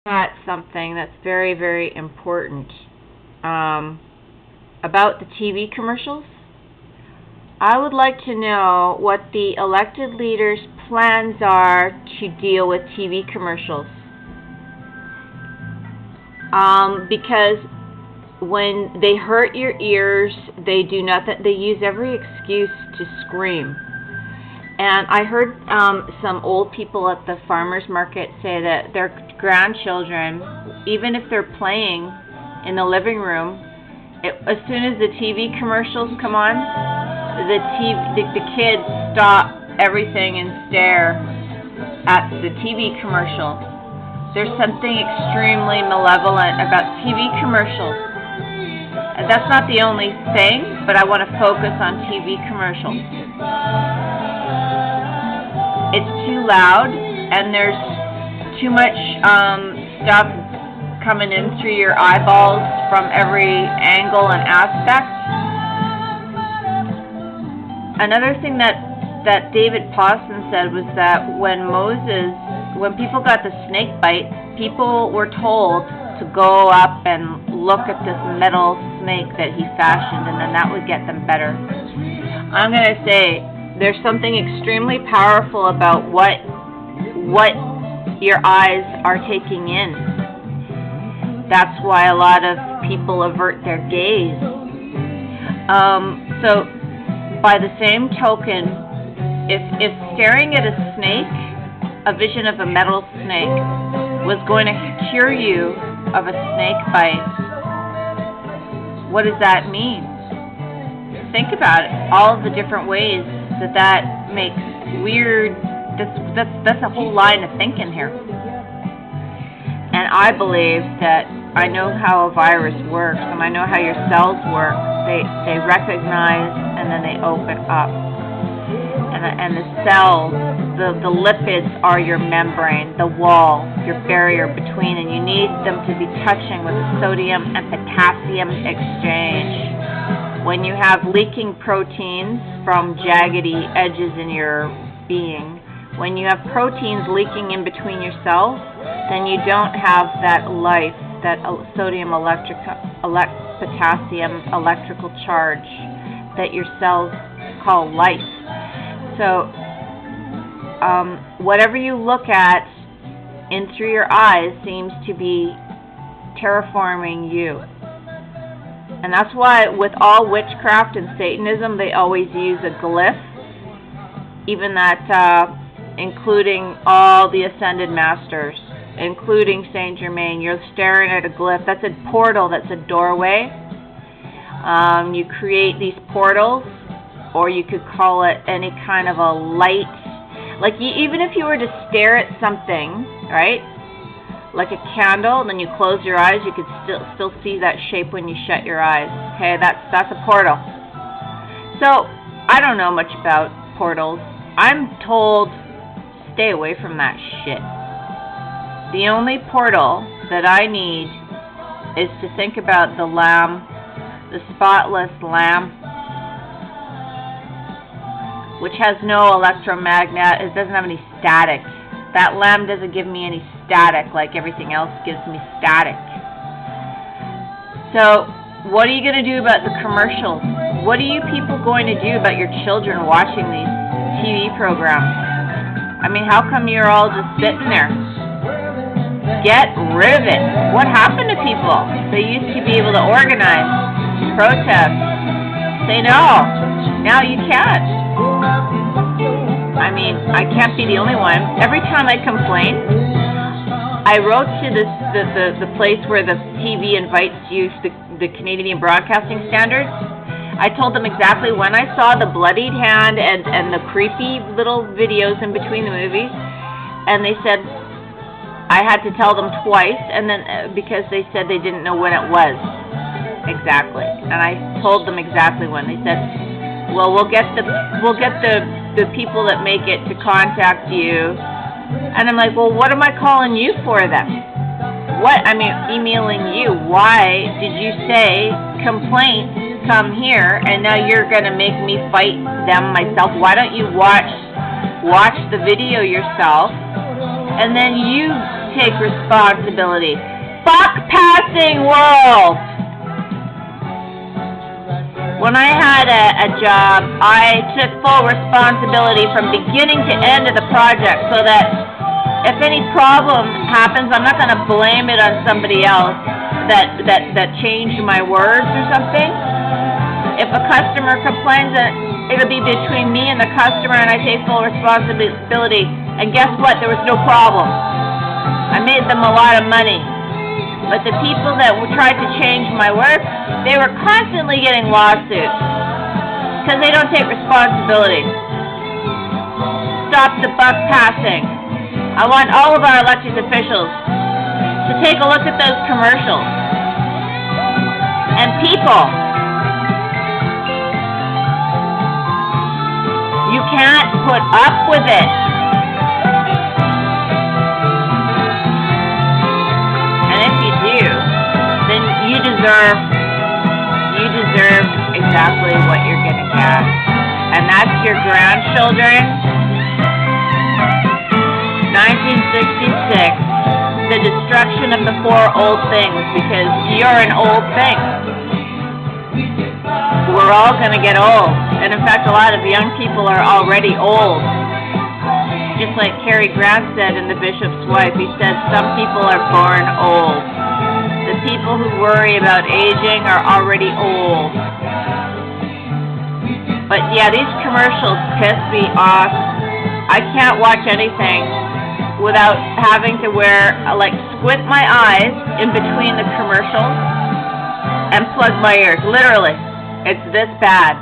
Got something that's very, very important about the TV commercials. I would like to know what the elected leaders' plans are to deal with TV commercials. Because when they hurt your ears, they do nothing. They use every excuse to scream. And I heard some old people at the farmers market say that their grandchildren, even if they're playing in the living room, as soon as the TV commercials come on, the kids stop everything and stare at the TV commercial. There's something extremely malevolent about TV commercials. And that's not the only thing, but I want to focus on TV commercials. It's too loud, and there's too much stuff coming in through your eyeballs from every angle and aspect. Another thing that David Pawson said was that when people got the snake bite, people were told to go up and look at this metal snake that he fashioned, and then that would get them better. I'm going to say there's something extremely powerful about what your eyes are taking in. That's why a lot of people avert their gaze. So by the same token, if staring at a snake, a vision of a metal snake, was going to cure you of a snake bite, what does that mean? Think about it. All of the different ways that makes weird. That's a whole line of thinking here. And I believe that I know how a virus works, and I know how your cells work. They recognize, and then they open up. And the cells, the lipids are your membrane, the wall, your barrier between, and you need them to be touching with a sodium and potassium exchange. When you have leaking proteins from jaggedy edges in your being, when you have proteins leaking in between your cells, then you don't have that life, that sodium potassium electrical charge that your cells call life. So whatever you look at in through your eyes seems to be terraforming you. And that's why with all witchcraft and Satanism, they always use a glyph, even that, including all the ascended masters, including Saint Germain. You're staring at a glyph. That's a portal. That's a doorway. You create these portals, or you could call it any kind of a light. Like even if you were to stare at something, right? Like a candle, and then you close your eyes, you could still see that shape when you shut your eyes. Okay, that's a portal. So I don't know much about portals. I'm told stay away from that shit. The only portal that I need is to think about the lamb, the spotless lamb, which has no electromagnet. It doesn't have any static. That lamb doesn't give me any static like everything else gives me static. So what are you going to do about the commercials? What are you people going to do about your children watching these TV programs? I mean, how come you're all just sitting there? Get rid of it. What happened to people? They used to be able to organize, protest, say no. Now you can't. I mean, I can't be the only one. Every time I complain, I wrote to the place where the TV invites you, the Canadian Broadcasting Standards. I told them exactly when I saw the bloodied hand and the creepy little videos in between the movies, and they said I had to tell them twice, and then because they said they didn't know when it was exactly, and I told them exactly when. They said, well, we'll get the people that make it to contact you. And I'm like, well, what am I calling you for then? What? I mean, emailing you. Why did you say complaints come here and now you're going to make me fight them myself? Why don't you watch the video yourself and then you take responsibility. Buck passing world! When I had a job, I took full responsibility from beginning to end of the project so that if any problem happens, I'm not going to blame it on somebody else that changed my words or something. If a customer complains, it'll be between me and the customer, and I take full responsibility. And guess what? There was no problem. I made them a lot of money. But the people that tried to change my work, they were constantly getting lawsuits because they don't take responsibility. Stop the buck passing. I want all of our elected officials to take a look at those commercials. And people, you can't put up with it. And if you do, then you deserve exactly what you're gonna get. And that's your grandchildren. 1966, the destruction of the 4 old things, because you're an old thing. We're all gonna get old. And in fact, a lot of young people are already old. Just like Cary Grant said in The Bishop's Wife, he said, some people are born old. The people who worry about aging are already old. But yeah, these commercials piss me off. I can't watch anything without having to squint my eyes in between the commercials and plug my ears. Literally, it's this bad.